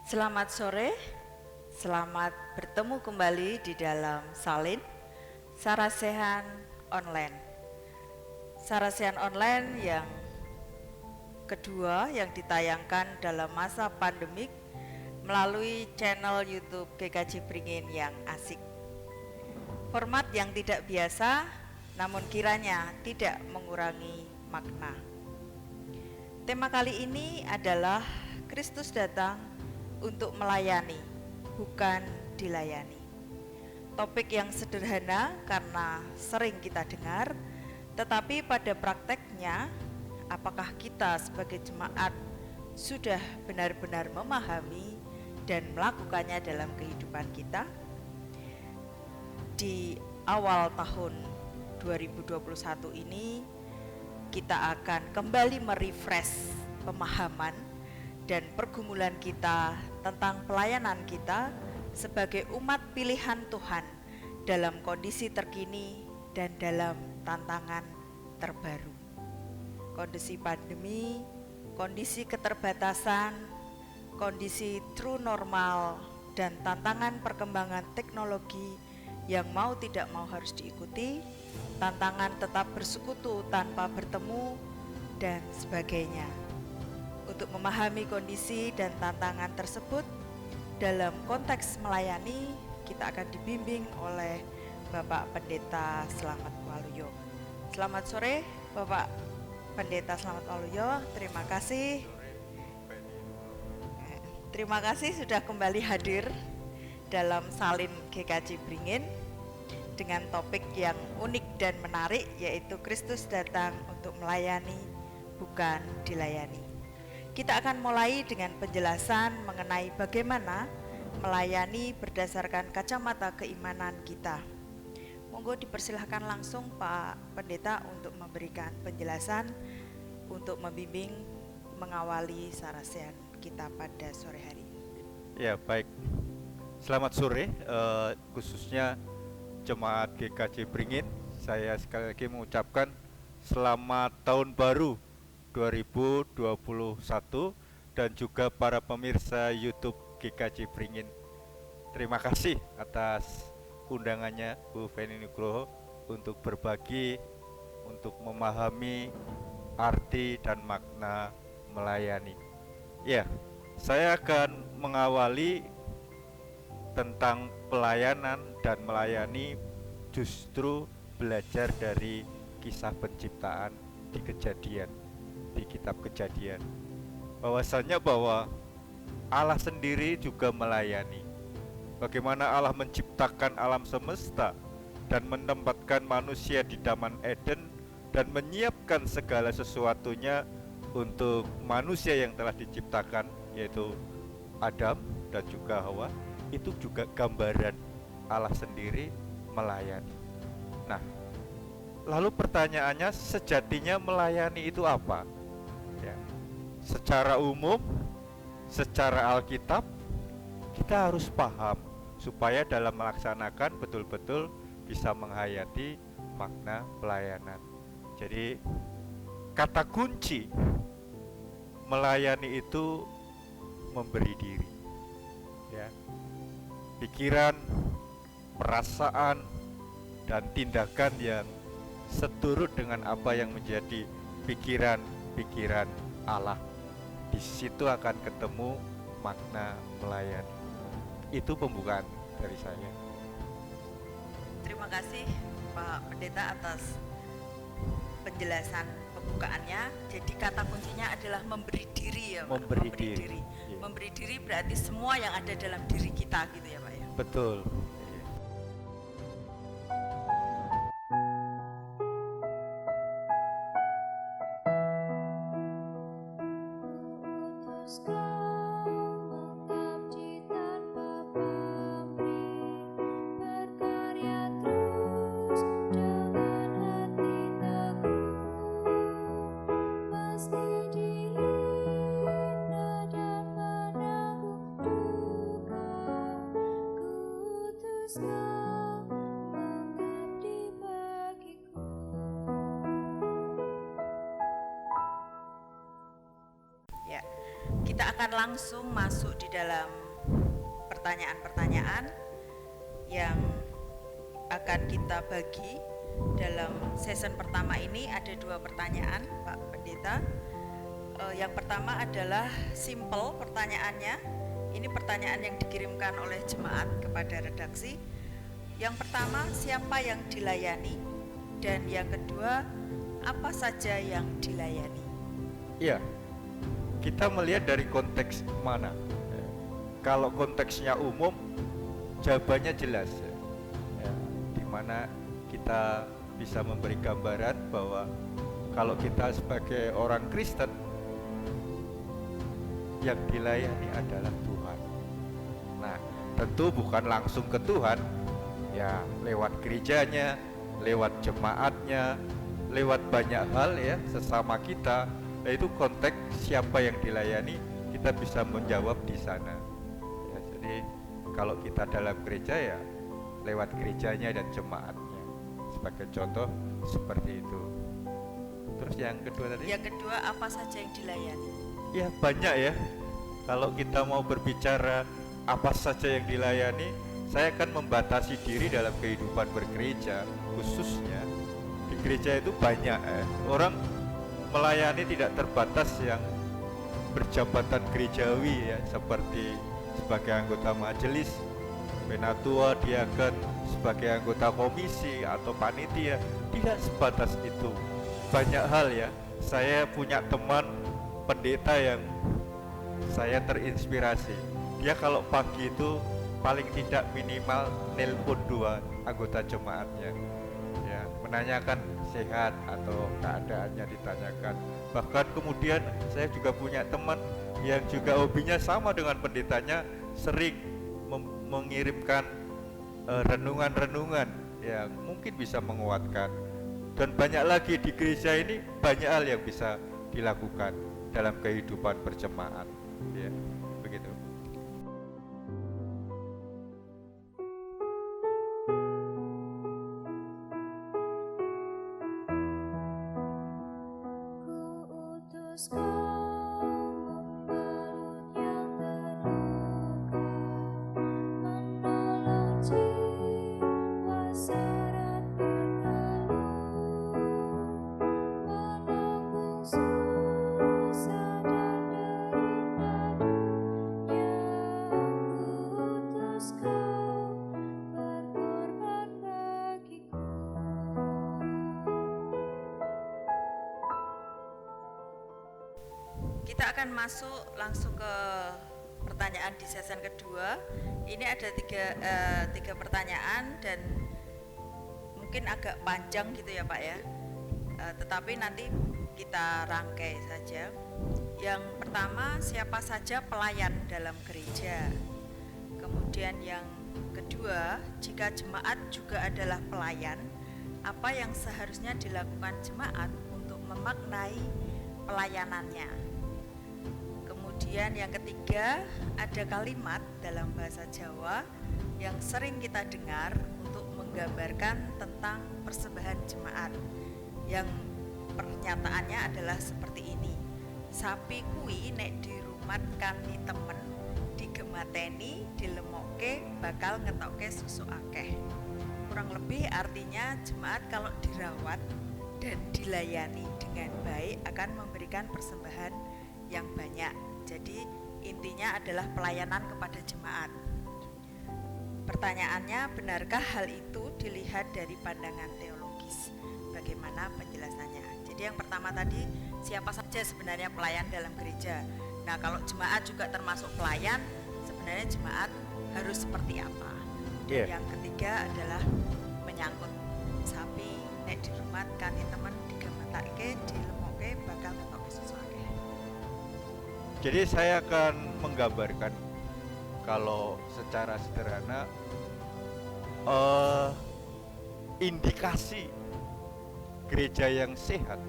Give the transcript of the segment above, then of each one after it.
Selamat sore, selamat bertemu kembali di dalam Salin Sarasehan Online. Sarasehan Online yang kedua yang ditayangkan dalam masa pandemik melalui channel YouTube GKJ Pringin yang asik. Format yang tidak biasa, namun kiranya tidak mengurangi makna. Tema kali ini adalah Kristus datang untuk melayani, bukan dilayani. Topik yang sederhana karena sering kita dengar, tetapi pada prakteknya, apakah kita sebagai jemaat sudah benar-benar memahami dan melakukannya dalam kehidupan kita? Di awal tahun 2021 ini, kita akan kembali merefresh pemahaman dan pergumulan kita tentang pelayanan kita sebagai umat pilihan Tuhan dalam kondisi terkini dan dalam tantangan terbaru. Kondisi pandemi, kondisi keterbatasan, kondisi true normal, dan tantangan perkembangan teknologi yang mau tidak mau harus diikuti, tantangan tetap bersekutu tanpa bertemu, dan sebagainya. Untuk memahami kondisi dan tantangan tersebut, dalam konteks melayani, kita akan dibimbing oleh Bapak Pendeta Slamet Waluyo. Selamat sore, Bapak Pendeta Slamet Waluyo. Terima kasih. Terima kasih sudah kembali hadir dalam Salin GKJ Pringin dengan topik yang unik dan menarik, yaitu Kristus datang untuk melayani, bukan dilayani. Kita akan mulai dengan penjelasan mengenai bagaimana melayani berdasarkan kacamata keimanan kita. Monggo dipersilahkan langsung Pak Pendeta untuk memberikan penjelasan untuk membimbing mengawali sarasehan kita pada sore hari ini. Ya, baik. Selamat sore, khususnya Jemaat GKJ Pringin. Saya sekali lagi mengucapkan selamat tahun baru 2021 dan juga para pemirsa YouTube GKJ Pringin. Terima kasih atas undangannya Bu Feni Nugroho untuk berbagi, untuk memahami arti dan makna melayani. Ya, saya akan mengawali tentang pelayanan dan melayani justru belajar dari kisah penciptaan di Kejadian, di kitab Kejadian, bahwasannya bahwa Allah sendiri juga melayani. Bagaimana Allah menciptakan alam semesta dan menempatkan manusia di Taman Eden dan menyiapkan segala sesuatunya untuk manusia yang telah diciptakan, yaitu Adam dan juga Hawa. Itu juga gambaran Allah sendiri melayani. Nah, lalu pertanyaannya, sejatinya melayani itu apa? Ya, secara umum, secara Alkitab, kita harus paham supaya dalam melaksanakan betul-betul bisa menghayati makna pelayanan. Jadi, kata kunci melayani itu memberi diri. Ya, pikiran, perasaan, dan tindakan yang seturut dengan apa yang menjadi pikiran Allah. Di situ akan ketemu makna melayani. Itu pembukaan dari saya. Terima kasih Pak Pendeta atas penjelasan pembukaannya. Jadi kata kuncinya adalah memberi diri, ya Pak. Memberi diri. Ya. Memberi diri berarti semua yang ada dalam diri kita, gitu ya Pak ya. Betul. Kita akan langsung masuk di dalam pertanyaan-pertanyaan yang akan kita bagi dalam season pertama ini. Ada 2 pertanyaan, Pak Pendeta. Yang pertama adalah simple pertanyaannya. Ini pertanyaan yang dikirimkan oleh jemaat kepada redaksi. Yang pertama, siapa yang dilayani? Dan yang kedua, apa saja yang dilayani? Iya, kita melihat dari konteks mana. Kalau konteksnya umum, jawabannya jelas. Di mana kita bisa memberi gambaran bahwa kalau kita sebagai orang Kristen, yang dilayani adalah Tuhan. Nah, tentu bukan langsung ke Tuhan, ya lewat gerejanya, lewat jemaatnya, lewat banyak hal ya sesama kita. Nah, itu konteks siapa yang dilayani, kita bisa menjawab di sana. Ya, jadi kalau kita dalam gereja ya lewat gerejanya dan jemaatnya. Sebagai contoh seperti itu. Terus yang kedua tadi? Yang kedua, apa saja yang dilayani? Ya banyak ya. Kalau kita mau berbicara apa saja yang dilayani, saya akan membatasi diri dalam kehidupan bergereja. Khususnya di gereja itu banyak orang melayani tidak terbatas yang berjabatan gerejawi ya, seperti sebagai anggota majelis, penatua, diaken, sebagai anggota komisi atau panitia. Tidak sebatas itu, banyak hal ya. Saya punya teman pendeta yang saya terinspirasi. Dia kalau pagi itu paling tidak minimal nelpon 2 anggota jemaatnya ya, menanyakan sehat atau keadaannya ditanyakan. Bahkan kemudian saya juga punya teman yang juga hobinya sama dengan pendetanya, sering mengirimkan renungan-renungan yang mungkin bisa menguatkan. Dan banyak lagi di gereja ini, banyak hal yang bisa dilakukan dalam kehidupan berjemaat ya, begitu. Kita akan masuk langsung ke pertanyaan di season kedua. Ini ada tiga pertanyaan dan mungkin agak panjang gitu ya Pak ya. Tetapi nanti kita rangkai saja. Yang pertama, siapa saja pelayan dalam gereja? Kemudian yang kedua, jika jemaat juga adalah pelayan, apa yang seharusnya dilakukan jemaat untuk memaknai pelayanannya? Kemudian yang ketiga, ada kalimat dalam bahasa Jawa yang sering kita dengar untuk menggambarkan tentang persembahan jemaat, yang pernyataannya adalah seperti ini: sapi kui nek dirumatkan di temen, digemateni, dilemokke, bakal ngetokke susu akeh. Kurang lebih artinya jemaat kalau dirawat dan dilayani dengan baik akan memberikan persembahan yang banyak. Jadi intinya adalah pelayanan kepada jemaat. Pertanyaannya, benarkah hal itu dilihat dari pandangan teologis? Bagaimana penjelasannya? Jadi yang pertama tadi, siapa saja sebenarnya pelayan dalam gereja. Nah, kalau jemaat juga termasuk pelayan, sebenarnya jemaat harus seperti apa? Yang ketiga adalah menyangkut sapi nek dirumatkan temen, digematake, dilemokke, bakal ngetokke susu akeh. Jadi saya akan menggambarkan kalau secara sederhana indikasi gereja yang sehat,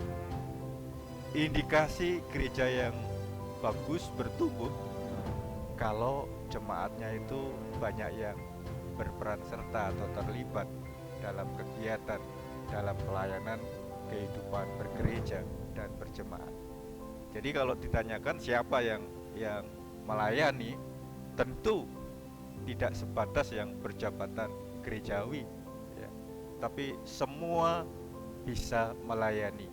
indikasi gereja yang bagus bertumbuh kalau jemaatnya itu banyak yang berperan serta atau terlibat dalam kegiatan, dalam pelayanan kehidupan bergereja dan berjemaat. Jadi kalau ditanyakan siapa yang melayani tentu tidak sebatas yang berjabatan gerejawi ya, tapi semua bisa melayani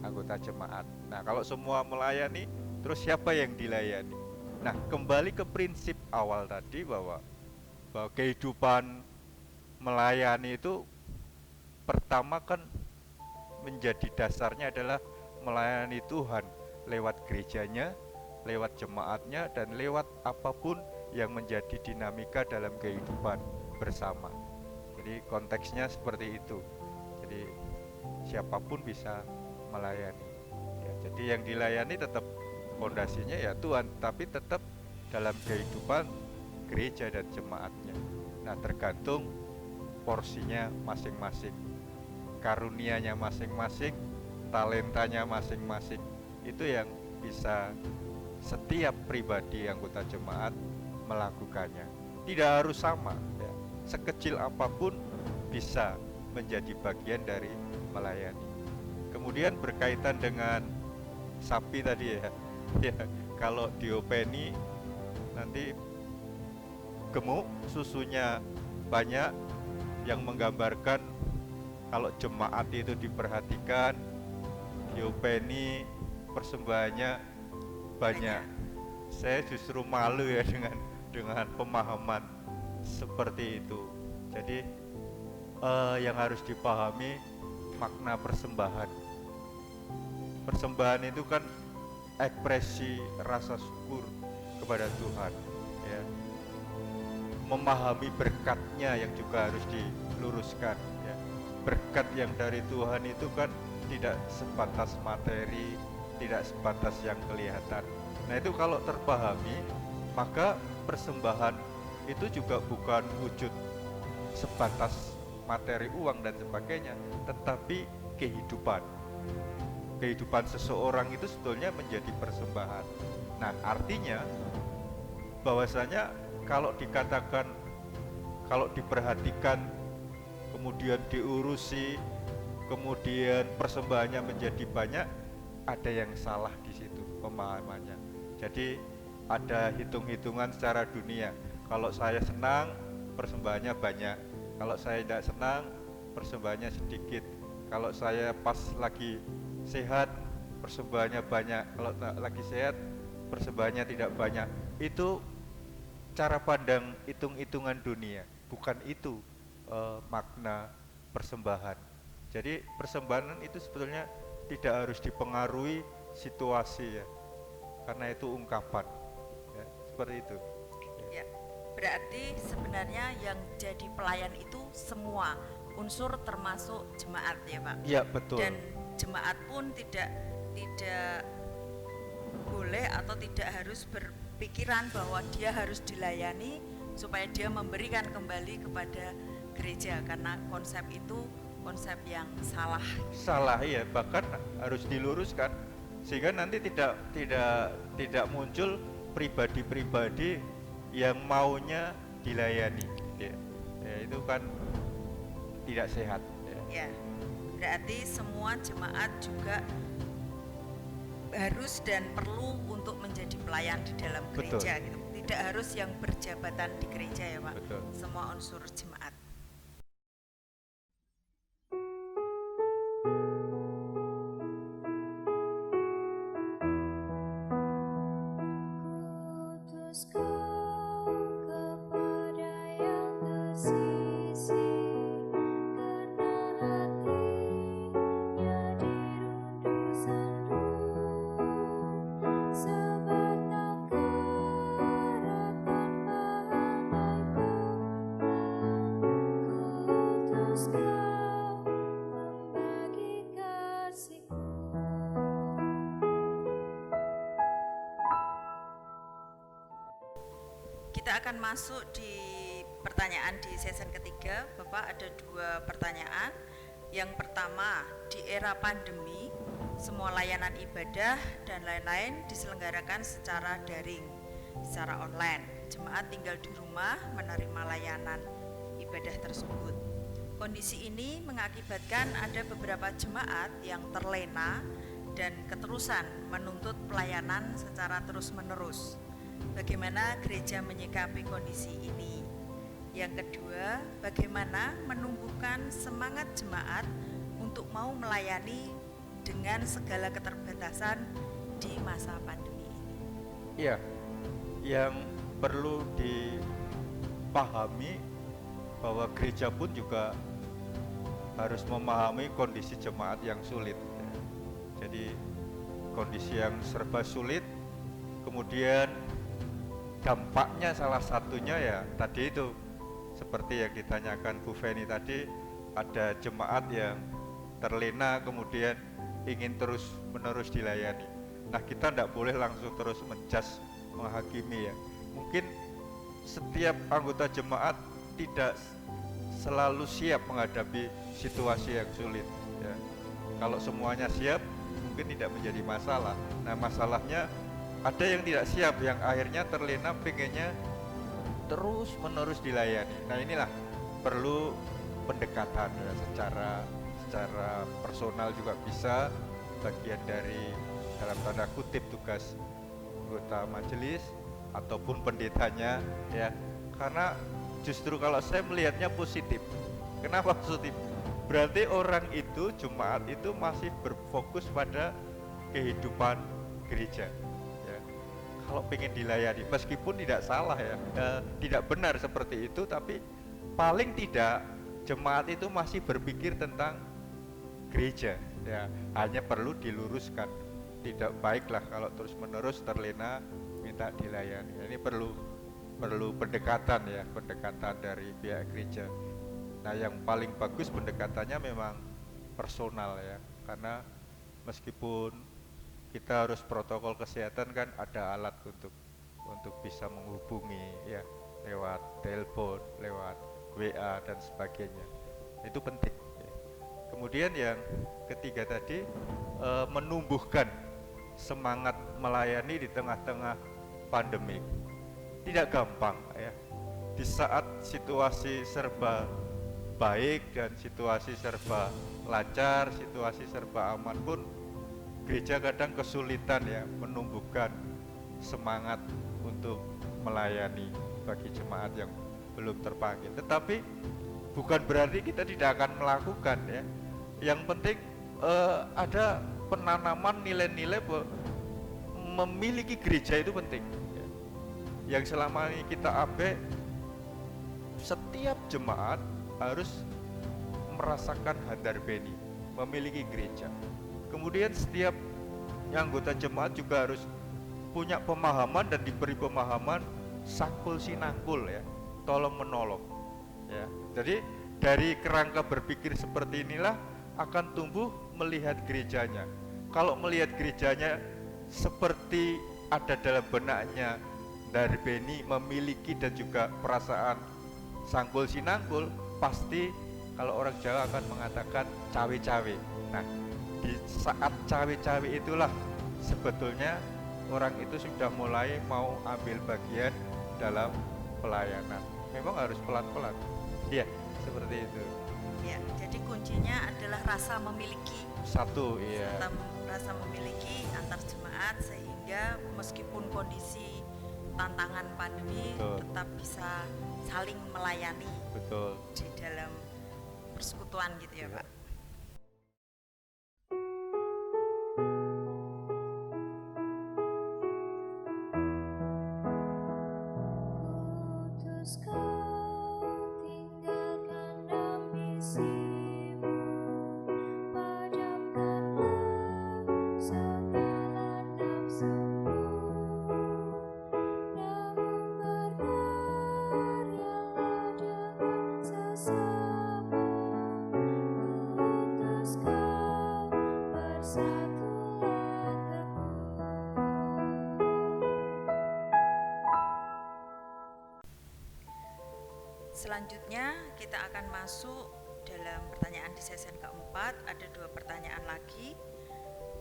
anggota jemaat. Nah, kalau semua melayani, terus siapa yang dilayani? Nah, kembali ke prinsip awal tadi bahwa kehidupan melayani itu pertama kan menjadi dasarnya adalah melayani Tuhan lewat gerejanya, lewat jemaatnya, dan lewat apapun yang menjadi dinamika dalam kehidupan bersama. Jadi konteksnya seperti itu. Jadi siapapun bisa melayani ya, jadi yang dilayani tetap fondasinya ya Tuhan, tapi tetap dalam kehidupan gereja dan jemaatnya. Nah, tergantung porsinya masing-masing, karunianya masing-masing, talentanya masing-masing. Itu yang bisa setiap pribadi anggota jemaat melakukannya. Tidak harus sama ya. Sekecil apapun bisa menjadi bagian dari melayani. Kemudian berkaitan dengan sapi tadi ya. Ya, kalau diopeni nanti gemuk, susunya banyak, yang menggambarkan kalau jemaat itu diperhatikan, diopeni, persembahannya banyak. Saya justru malu ya dengan pemahaman seperti itu. Jadi yang harus dipahami makna persembahan. Persembahan itu kan ekspresi rasa syukur kepada Tuhan ya. Memahami berkatnya yang juga harus diluruskan ya. Berkat yang dari Tuhan itu kan tidak sebatas materi, tidak sebatas yang kelihatan. Nah, itu kalau terpahami, maka persembahan itu juga bukan wujud sebatas materi, uang dan sebagainya, tetapi kehidupan seseorang itu sebetulnya menjadi persembahan. Nah, artinya bahwasanya kalau dikatakan, kalau diperhatikan, kemudian diurusi, kemudian persembahannya menjadi banyak, ada yang salah di situ pemahamannya. Jadi ada hitung-hitungan secara dunia. Kalau saya senang, persembahannya banyak. Kalau saya tidak senang, persembahannya sedikit. Kalau saya pas lagi sehat, persembahannya banyak. Kalau lagi sehat, persembahannya tidak banyak. Itu cara pandang hitung-hitungan dunia. Bukan itu makna persembahan. Jadi persembahan itu sebetulnya tidak harus dipengaruhi situasi ya, karena itu ungkapan ya, seperti itu ya. Berarti sebenarnya yang jadi pelayan itu semua unsur termasuk jemaat ya Pak. Iya betul. Dan jemaat pun tidak boleh atau tidak harus berpikiran bahwa dia harus dilayani supaya dia memberikan kembali kepada gereja, karena konsep itu konsep yang salah ya, bahkan harus diluruskan sehingga nanti tidak muncul pribadi-pribadi yang maunya dilayani ya, itu kan tidak sehat ya. Berarti semua jemaat juga harus dan perlu untuk menjadi pelayan di dalam gereja. Betul. Gitu. Tidak harus yang berjabatan di gereja ya Pak. Betul. Semua unsur jemaat. Kita akan masuk di pertanyaan di season ketiga. Bapak, ada 2 pertanyaan. Yang pertama, di era pandemi, semua layanan ibadah dan lain-lain diselenggarakan secara daring, secara online. Jemaat tinggal di rumah menerima layanan ibadah tersebut. Kondisi ini mengakibatkan ada beberapa jemaat yang terlena dan keterusan menuntut pelayanan secara terus-menerus. bagaimana gereja menyikapi kondisi ini. Yang kedua, bagaimana menumbuhkan semangat jemaat untuk mau melayani dengan segala keterbatasan di masa pandemi ini. Iya, yang perlu dipahami bahwa gereja pun juga harus memahami kondisi jemaat yang sulit. Jadi kondisi yang serba sulit, kemudian dampaknya salah satunya ya tadi itu, seperti yang ditanyakan Bu Feni tadi, ada jemaat yang terlena kemudian ingin terus menerus dilayani. Nah, kita tidak boleh langsung terus menjudge, menghakimi ya. Mungkin setiap anggota jemaat tidak selalu siap menghadapi situasi yang sulit ya. Kalau semuanya siap mungkin tidak menjadi masalah. Nah, masalahnya ada yang tidak siap, yang akhirnya terlena pengennya terus menerus dilayani. Nah, inilah perlu pendekatan ya, secara personal juga bisa, bagian dari dalam tanda kutip tugas anggota majelis ataupun pendetanya ya. Karena justru kalau saya melihatnya positif. Kenapa positif? Berarti orang itu, jemaat itu masih berfokus pada kehidupan gereja ya. Kalau pengen dilayani, meskipun tidak salah ya, tidak benar seperti itu, tapi paling tidak jemaat itu masih berpikir tentang gereja ya. Hanya perlu diluruskan, tidak baiklah kalau terus menerus terlena minta dilayani. Ini perlu pendekatan ya, pendekatan dari pihak gereja. Nah, yang paling bagus pendekatannya memang personal ya, karena meskipun kita harus protokol kesehatan kan ada alat untuk bisa menghubungi ya, lewat telepon, lewat WA dan sebagainya. Itu penting ya. Kemudian yang ketiga tadi, menumbuhkan semangat melayani di tengah-tengah pandemi. Tidak gampang ya. Di saat situasi serba baik dan situasi serba lancar, situasi serba aman pun gereja kadang kesulitan ya menumbuhkan semangat untuk melayani bagi jemaat yang belum terpanggil. Tetapi bukan berarti kita tidak akan melakukan ya. Yang penting ada penanaman nilai-nilai memiliki gereja itu penting ya. Yang selama ini kita abe, setiap jemaat harus merasakan handarbeni, memiliki gereja. Kemudian setiap anggota jemaat juga harus punya pemahaman dan diberi pemahaman sangkul sinangkul ya, tolong menolong ya. Jadi dari kerangka berpikir seperti inilah akan tumbuh melihat gerejanya. Kalau melihat gerejanya seperti ada dalam benaknya handarbeni, memiliki dan juga perasaan sangkul sinangkul, pasti kalau orang Jawa akan mengatakan cawe-cawe. Nah, di saat cawe-cawe itulah sebetulnya orang itu sudah mulai mau ambil bagian dalam pelayanan. Memang harus pelan-pelan. Iya, seperti itu. Ya, jadi kuncinya adalah rasa memiliki. Satu, iya. Rasa memiliki antar jemaat sehingga meskipun kondisi tantangan pandemi, betul, tetap bisa saling melayani. Betul. Di dalam persekutuan gitu ya, Pak. Selanjutnya kita akan masuk dalam pertanyaan di sesi keempat. Ada 2 pertanyaan lagi.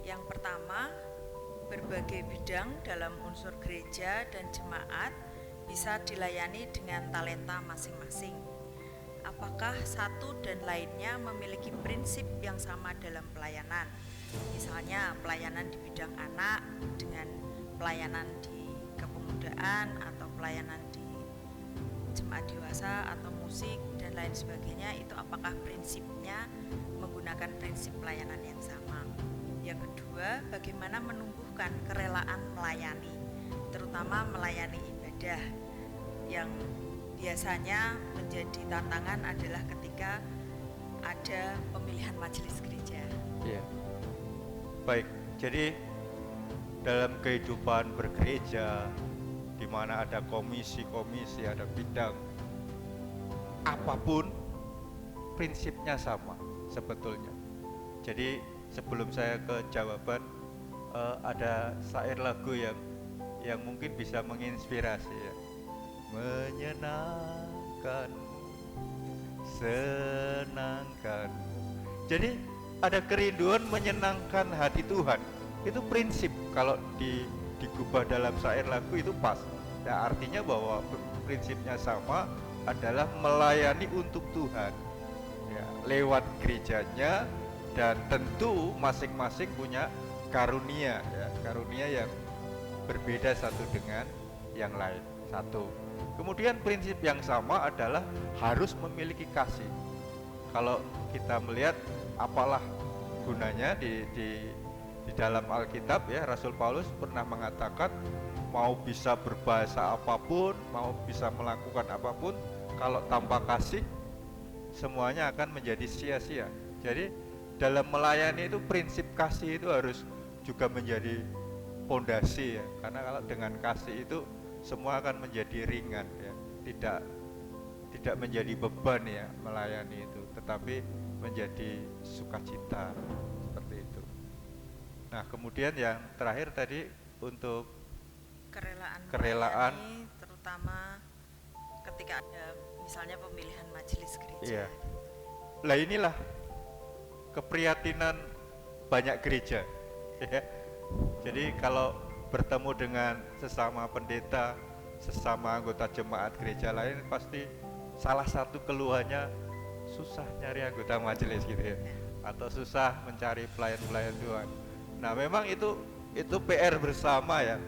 Yang pertama, berbagai bidang dalam unsur gereja dan jemaat bisa dilayani dengan talenta masing-masing. Apakah satu dan lainnya memiliki prinsip yang sama dalam pelayanan? Misalnya pelayanan di bidang anak dengan pelayanan di kepemudaan kemudaan atau pelayanan di jemaat dewasa atau musik dan lain sebagainya, itu apakah prinsipnya menggunakan prinsip pelayanan yang sama. Yang kedua, bagaimana menumbuhkan kerelaan melayani, terutama melayani ibadah, yang biasanya menjadi tantangan adalah ketika ada pemilihan majelis gereja. Iya. Baik, jadi dalam kehidupan bergereja, di mana ada komisi-komisi, ada bidang, apapun prinsipnya sama sebetulnya. Jadi sebelum saya ke jawaban, ada syair lagu yang mungkin bisa menginspirasi ya. Menyenangkan, senangkan. Jadi ada kerinduan menyenangkan hati Tuhan. Itu prinsip kalau digubah dalam syair lagu itu pas. Ya, artinya bahwa prinsipnya sama, adalah melayani untuk Tuhan ya, lewat gerejanya, dan tentu masing-masing punya karunia ya, karunia yang berbeda satu dengan yang lain. Satu. Kemudian prinsip yang sama adalah harus memiliki kasih. Kalau kita melihat apalah gunanya di dalam Alkitab ya, Rasul Paulus pernah mengatakan mau bisa berbahasa apapun, mau bisa melakukan apapun, kalau tanpa kasih semuanya akan menjadi sia-sia. Jadi dalam melayani itu prinsip kasih itu harus juga menjadi pondasi ya, karena kalau dengan kasih itu semua akan menjadi ringan ya, tidak menjadi beban ya melayani itu, tetapi menjadi sukacita seperti itu. Nah, kemudian yang terakhir tadi untuk kerelaan melayani, terutama ketika ada misalnya pemilihan majelis gereja. Iya. Lah inilah keprihatinan banyak gereja ya. Jadi kalau bertemu dengan sesama pendeta, sesama anggota jemaat gereja lain, pasti salah satu keluhannya susah nyari anggota majelis gitu ya, atau susah mencari pelayan-pelayan Tuhan. Nah, memang itu PR bersama ya,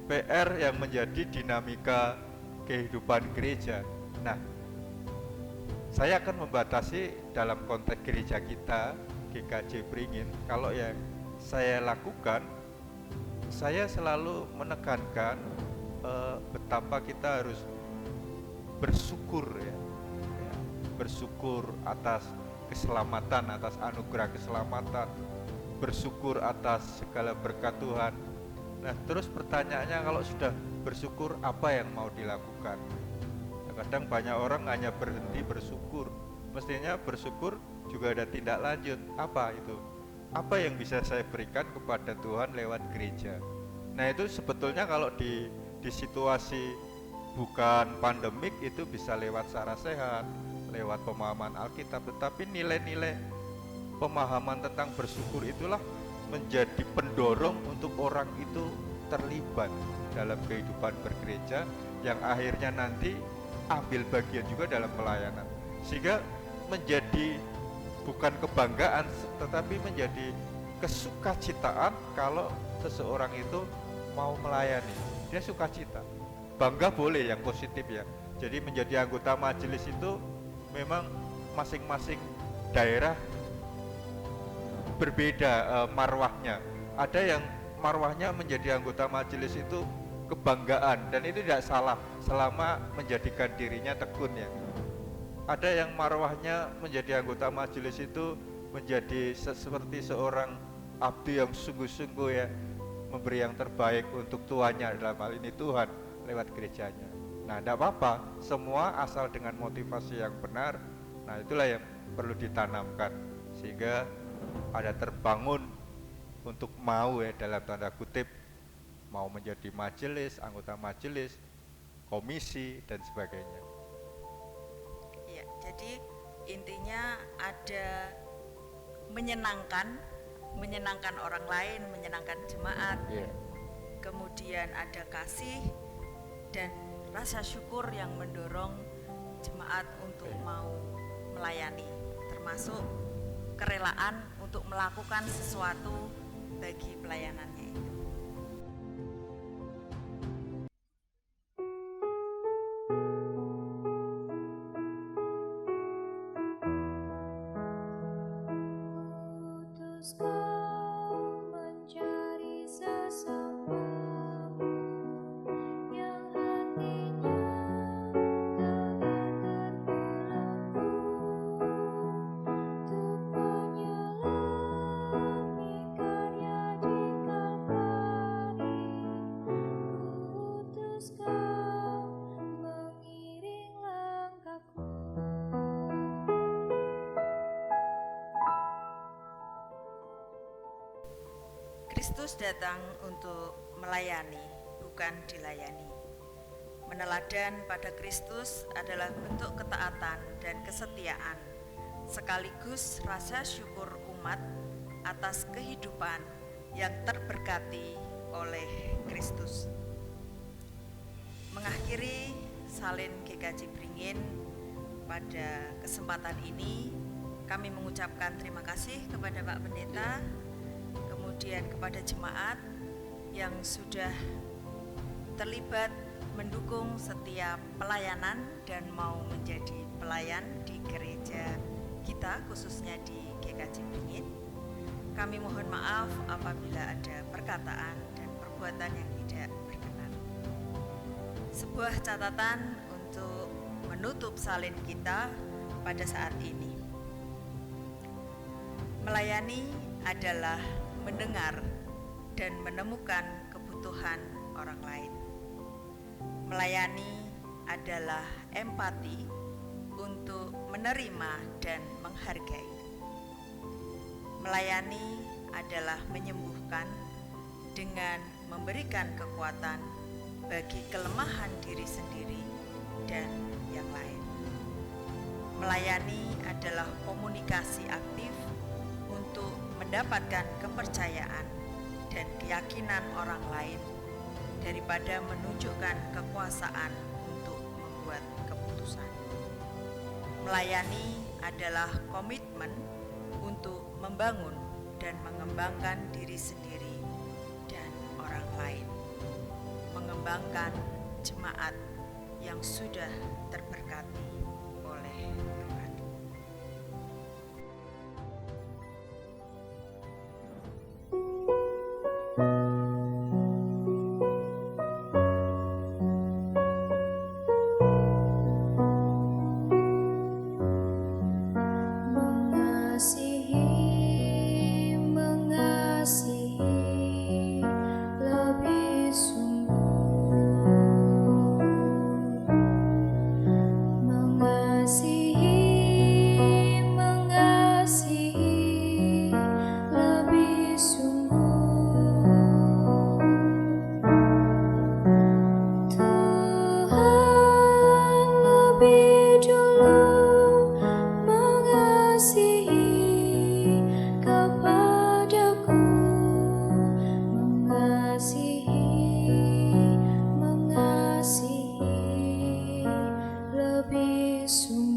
PR yang menjadi dinamika kehidupan gereja. Nah, saya akan membatasi dalam konteks gereja kita, GKJ Beringin. Kalau yang saya lakukan, saya selalu menekankan betapa kita harus bersyukur ya, bersyukur atas keselamatan, atas anugerah keselamatan, bersyukur atas segala berkat Tuhan. Nah, terus pertanyaannya, kalau sudah bersyukur apa yang mau dilakukan? Nah, kadang banyak orang hanya berhenti bersyukur. Mestinya bersyukur juga ada tindak lanjut. Apa itu? Apa yang bisa saya berikan kepada Tuhan lewat gereja? Nah, itu sebetulnya kalau di situasi bukan pandemik itu bisa lewat cara sehat, lewat pemahaman Alkitab, tetapi nilai-nilai pemahaman tentang bersyukur itulah menjadi pendorong untuk orang itu terlibat dalam kehidupan bergereja, yang akhirnya nanti ambil bagian juga dalam pelayanan, sehingga menjadi bukan kebanggaan tetapi menjadi kesukacitaan kalau seseorang itu mau melayani. Dia sukacita, bangga boleh yang positif ya. Jadi menjadi anggota majelis itu memang masing-masing daerah berbeda marwahnya. Ada yang marwahnya menjadi anggota majelis itu kebanggaan, dan itu tidak salah selama menjadikan dirinya tekun ya. Ada yang marwahnya menjadi anggota majelis itu menjadi seperti seorang abdi yang sungguh-sungguh ya, memberi yang terbaik untuk tuannya, dalam hal ini Tuhan lewat gerejanya. Nah, tidak apa-apa, semua asal dengan motivasi yang benar. Nah, itulah yang perlu ditanamkan sehingga ada terbangun untuk mau ya, dalam tanda kutip, mau menjadi majelis, anggota majelis, komisi dan sebagainya. Ya, jadi intinya ada menyenangkan orang lain, menyenangkan jemaat. Kemudian ada kasih dan rasa syukur yang mendorong jemaat untuk mau melayani, termasuk kerelaan untuk melakukan sesuatu bagi pelayanannya itu. Kristus datang untuk melayani, bukan dilayani. Meneladan pada Kristus adalah bentuk ketaatan dan kesetiaan, sekaligus rasa syukur umat atas kehidupan yang terberkati oleh Kristus. Mengakhiri Salin GKJ Bringin pada kesempatan ini, kami mengucapkan terima kasih kepada Pak Pendeta, kemudian kepada jemaat yang sudah terlibat mendukung setiap pelayanan dan mau menjadi pelayan di gereja kita, khususnya di GKJ Bringin. Kami mohon maaf apabila ada perkataan dan perbuatan yang tidak berkenan. Sebuah catatan untuk menutup salin kita pada saat ini. Melayani adalah mendengar dan menemukan kebutuhan orang lain. Melayani adalah empati untuk menerima dan menghargai. Melayani adalah menyembuhkan dengan memberikan kekuatan bagi kelemahan diri sendiri dan yang lain. Melayani adalah komunikasi aktif untuk mendapatkan kepercayaan dan keyakinan orang lain daripada menunjukkan kekuasaan untuk membuat keputusan. Melayani adalah komitmen untuk membangun dan mengembangkan diri sendiri dan orang lain, mengembangkan jemaat yang sudah terberkati oleh Tuhan. Lebih sungguh